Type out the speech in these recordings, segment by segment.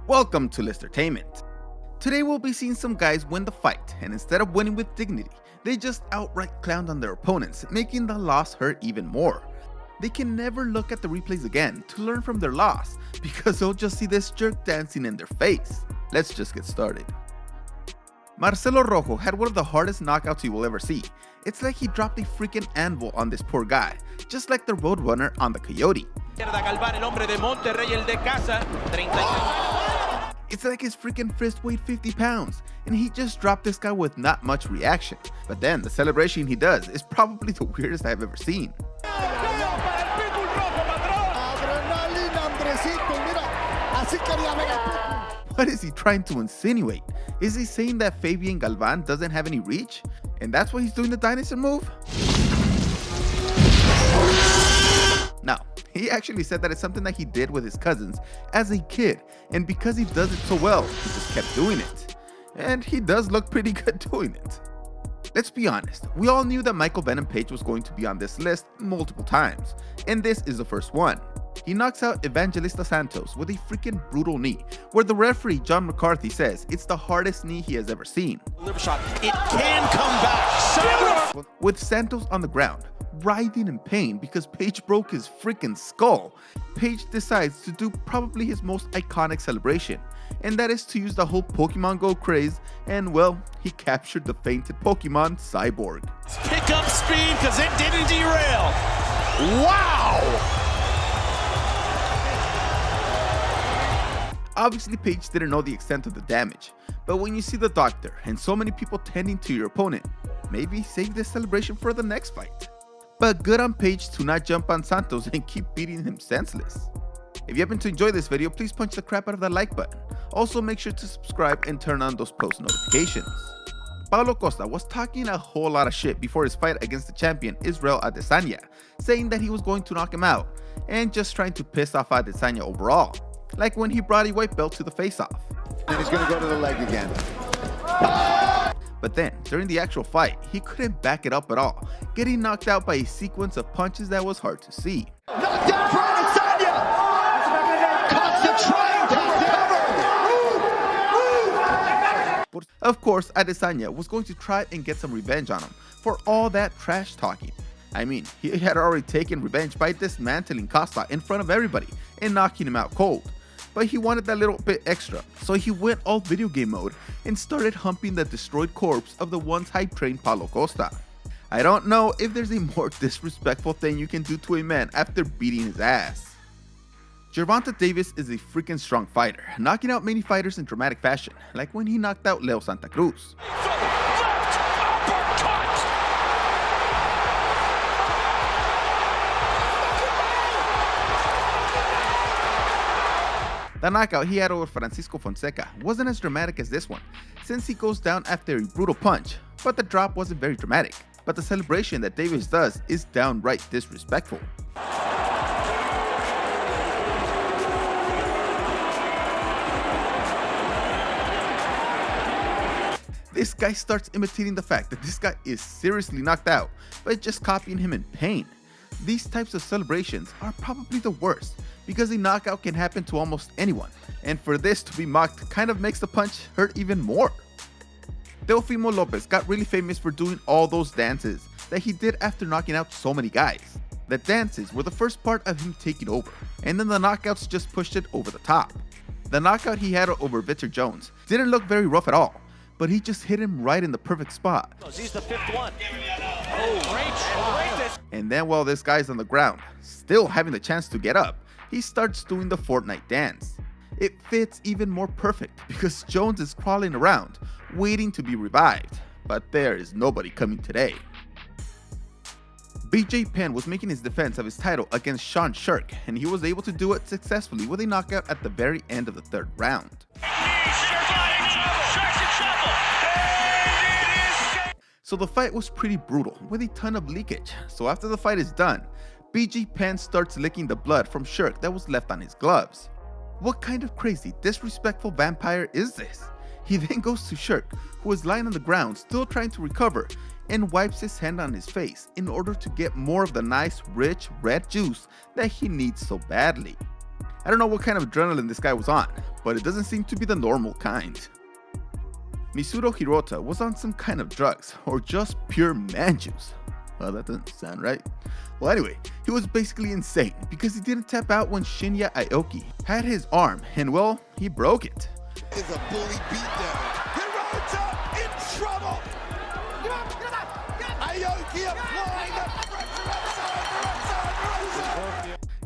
Welcome to Listertainment. Today we'll be seeing some guys win the fight, and instead of winning with dignity, they just outright clowned on their opponents, making the loss hurt even more. They can never look at the replays again to learn from their loss, because they'll just see this jerk dancing in their face. Let's just get started. Marcelo Rojo had one of the hardest knockouts you will ever see. It's like he dropped a freaking anvil on this poor guy, just like the Roadrunner on the Coyote. It's like his freaking fist weighed 50 pounds, and he just dropped this guy with not much reaction. But then the celebration he does is probably the weirdest I've ever seen. What is he trying to insinuate? Is he saying that Fabian Galvan doesn't have any reach? And that's why he's doing the dinosaur move? No, he actually said that it's something that he did with his cousins as a kid, and because he does it so well, he just kept doing it. And he does look pretty good doing it. Let's be honest, we all knew that Michael Venom Page was going to be on this list multiple times, and this is the first one. He knocks out Evangelista Santos with a freaking brutal knee, where the referee John McCarthy says it's the hardest knee he has ever seen. Liver shot, it can come back. With Santos on the ground, writhing in pain because Page broke his freaking skull, Page decides to do probably his most iconic celebration, and that is to use the whole Pokemon Go craze, and well, he captured the fainted Pokemon Cyborg. Pick up speed because it didn't derail. Wow! Obviously, Page didn't know the extent of the damage, but when you see the doctor and so many people tending to your opponent, maybe save this celebration for the next fight. But good on Page to not jump on Santos and keep beating him senseless. If you happen to enjoy this video, please punch the crap out of that like button. Also, make sure to subscribe and turn on those post notifications. Paulo Costa was talking a whole lot of shit before his fight against the champion Israel Adesanya, saying that he was going to knock him out, and just trying to piss off Adesanya overall, like when he brought a white belt to the face-off. And he's going to go to the leg again. But then, during the actual fight, he couldn't back it up at all, getting knocked out by a sequence of punches that was hard to see. Knockdown for Adesanya! Concentrating to cover! Of course, Adesanya was going to try and get some revenge on him for all that trash talking. I mean, he had already taken revenge by dismantling Costa in front of everybody and knocking him out cold. But he wanted that little bit extra, so he went all video game mode and started humping the destroyed corpse of the once hype-trained Paulo Costa. I don't know if there's a more disrespectful thing you can do to a man after beating his ass. Gervonta Davis is a freaking strong fighter, knocking out many fighters in dramatic fashion, like when he knocked out Leo Santa Cruz. The knockout he had over Francisco Fonseca wasn't as dramatic as this one, since he goes down after a brutal punch, but the drop wasn't very dramatic. But the celebration that Davis does is downright disrespectful. This guy starts imitating the fact that this guy is seriously knocked out by just copying him in pain. These types of celebrations are probably the worst, because a knockout can happen to almost anyone, and for this to be mocked kind of makes the punch hurt even more. Teofimo Lopez got really famous for doing all those dances that he did after knocking out so many guys. The dances were the first part of him taking over, and then the knockouts just pushed it over the top. The knockout he had over Victor Jones didn't look very rough at all, but he just hit him right in the perfect spot. He's the fifth one. Oh, and then while this guy's on the ground, still having the chance to get up, he starts doing the Fortnite dance. It fits even more perfect because Jones is crawling around, waiting to be revived, but there is nobody coming today. BJ Penn was making his defense of his title against Sean Sherk, and he was able to do it successfully with a knockout at the very end of the third round. So the fight was pretty brutal, with a ton of leakage. So after the fight is done, BJ Penn starts licking the blood from Sherk that was left on his gloves. What kind of crazy, disrespectful vampire is this? He then goes to Sherk, who is lying on the ground still trying to recover, and wipes his hand on his face in order to get more of the nice, rich, red juice that he needs so badly. I don't know what kind of adrenaline this guy was on, but it doesn't seem to be the normal kind. Misuro Hirota was on some kind of drugs, or just pure man juice. Well, that doesn't sound right. Well, anyway, he was basically insane because he didn't tap out when Shinya Aoki had his arm, and well, he broke it. Is a bully beatdown. Hirota in trouble. Aoki applying the pressure outside.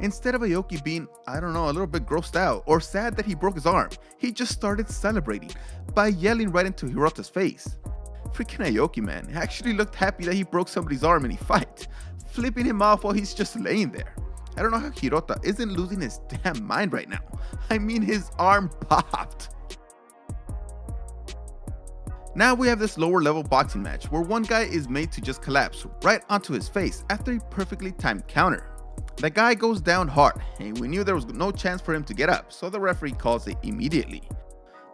Instead of Aoki being, I don't know, a little bit grossed out or sad that he broke his arm, he just started celebrating by yelling right into Hirota's face. Freaking Aoki, man, actually looked happy that he broke somebody's arm in a fight, flipping him off while he's just laying there. I don't know how Hirota isn't losing his damn mind right now. I mean, his arm popped. Now we have this lower level boxing match where one guy is made to just collapse right onto his face after a perfectly timed counter. The guy goes down hard, and we knew there was no chance for him to get up, so the referee calls it immediately.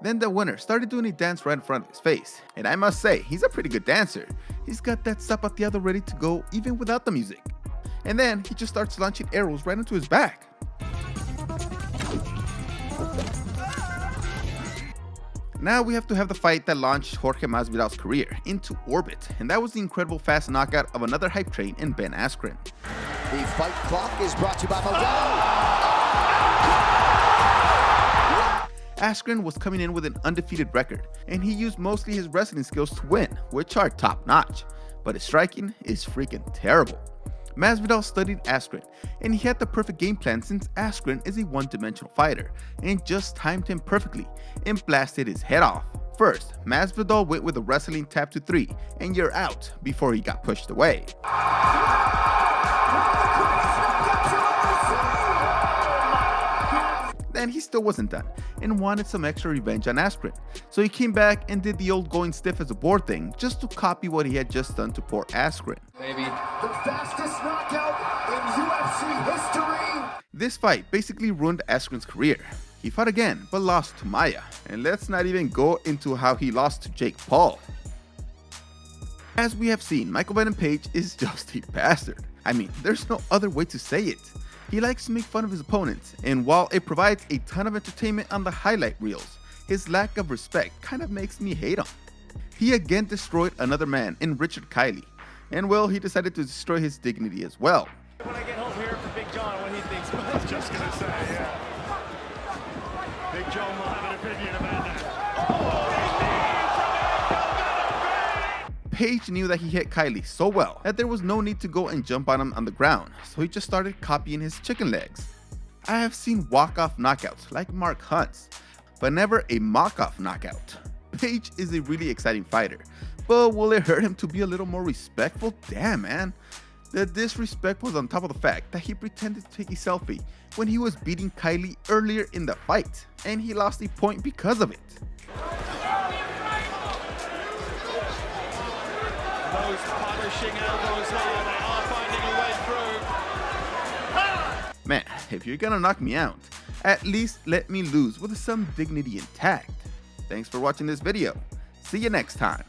Then the winner started doing a dance right in front of his face, and I must say, he's a pretty good dancer. He's got that zapateado ready to go even without the music. And then he just starts launching arrows right into his back. Now we have to have the fight that launched Jorge Masvidal's career into orbit, and that was the incredible fast knockout of another hype train in Ben Askren. The fight clock is brought to you by Modelo. Askren was coming in with an undefeated record, and he used mostly his wrestling skills to win, which are top notch, but his striking is freaking terrible. Masvidal studied Askren, and he had the perfect game plan since Askren is a one-dimensional fighter, and just timed him perfectly and blasted his head off. First, Masvidal went with a wrestling tap to 3, and you're out before he got pushed away. Then he still wasn't done and wanted some extra revenge on Askren, so he came back and did the old going stiff as a board thing just to copy what he had just done to poor Askren. Maybe The fastest knockout in UFC history. This fight basically ruined Askren's career. He fought again but lost to Maya, and let's not even go into how he lost to Jake Paul. As we have seen, Michael Venom Page is just a bastard. I mean, there's no other way to say it. He likes to make fun of his opponents, and while it provides a ton of entertainment on the highlight reels, his lack of respect kind of makes me hate him. He again destroyed another man in Richard Kiley, and well, he decided to destroy his dignity as well. When I get home here for Big John, what he thinks, I was just gonna say, yeah. Big John will have an opinion about that. Page knew that he hit Kiley so well that there was no need to go and jump on him on the ground, so he just started copying his chicken legs. I have seen walk-off knockouts like Mark Hunt's, but never a mock-off knockout. Page is a really exciting fighter, but will it hurt him to be a little more respectful? Damn, man. The disrespect was on top of the fact that he pretended to take a selfie when he was beating Kiley earlier in the fight, and he lost a point because of it. Those punishing elbows there, they are finding a way through. Man, if you're gonna knock me out, at least let me lose with some dignity intact. Thanks for watching this video. See you next time.